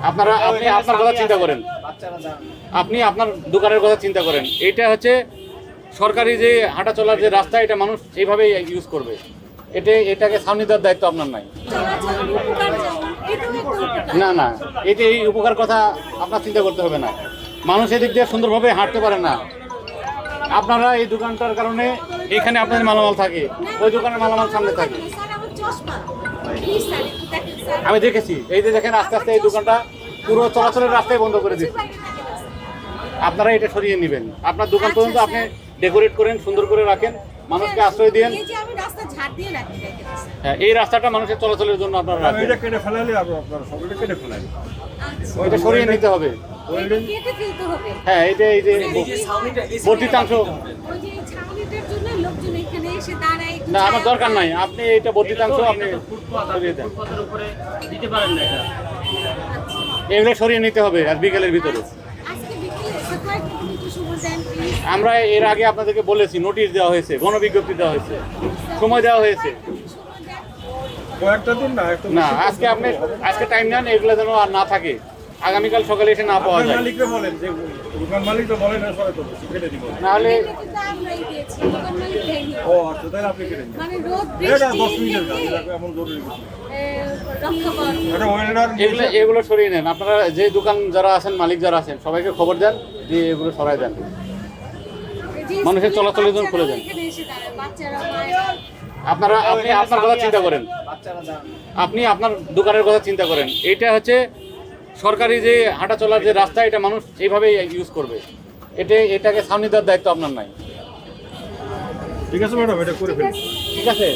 আপনারা আপনি আপনার কথা চিন্তা করেন, আপনি আপনার দোকানের কথা চিন্তা করেন। এইটা হচ্ছে সরকারি যে হাঁটা চলার যে রাস্তা, এটা মানুষ এইভাবেই ইউজ করবে। এটাকে সামনে দেওয়ার দায়িত্ব আপনার নাই। না না, এই উপকার কথা আপনার চিন্তা করতে হবে না। মানুষ এদিক দিয়ে সুন্দরভাবে হাঁটতে পারে না। আপনারা এই দোকানটার কারণে এখানে আপনাদের মালামাল থাকে, ওই দোকানের মালামাল সামনে থাকে। আমি দেখেছি, এই যে দেখেন আস্তে আস্তে এই দোকানটা পুরো চলাচলের রাস্তায় বন্ধ করে দিচ্ছে। আপনারা এটা সরিয়ে নেবেন। আপনার দোকান পর্যন্ত আপনি ডেকোরেট করেন, সুন্দর করে রাখেন, মানুষকে আশ্রয় দিন। হ্যাঁ, এই রাস্তাটা মানুষের চলাচলের জন্য আপনারা রাখেন। ওইটা সরিয়ে নিতে হবে। হ্যাঁ, এই যে বর্ধিতাংশ না, আমার দরকার নাই। আপনি এটা বর্ধিতাংশ আপনি সরিয়ে দেন, এগুলো সরিয়ে নিতে হবে আজ বিকেলের ভিতরে। আমরা এর আগে আপনাদেরকে বলেছি, নোটিশ দেওয়া হয়েছে, গণবিজ্ঞপ্তি দেওয়া হয়েছে, সময় দেওয়া হয়েছে। না, আজকে টাইম নেন, এগুলো যেন আর না থাকে, আগামীকাল সকালে এসে না পাওয়া যায়। নাহলে এগুলো সরিয়ে নেন। আপনারা যে দোকান যারা আছেন, মালিক যারা আছেন, সবাইকে খবর দেন যে এগুলো সরাই দেন, মানুষের চলাচলের জন্য খুলে দেন। আপনি আপনার কথা চিন্তা করেন, আপনি আপনার দোকানের কথা চিন্তা করেন। এইটা হচ্ছে সরকারি যে হাঁটা চলার যে রাস্তা, এটা মানুষ এইভাবেই ইউজ করবে। এটাকে সামনে দেওয়ার দায়িত্ব আপনার নাই। ঠিক আছে ম্যাডাম, এটা করে ফেলুন। ঠিক আছে।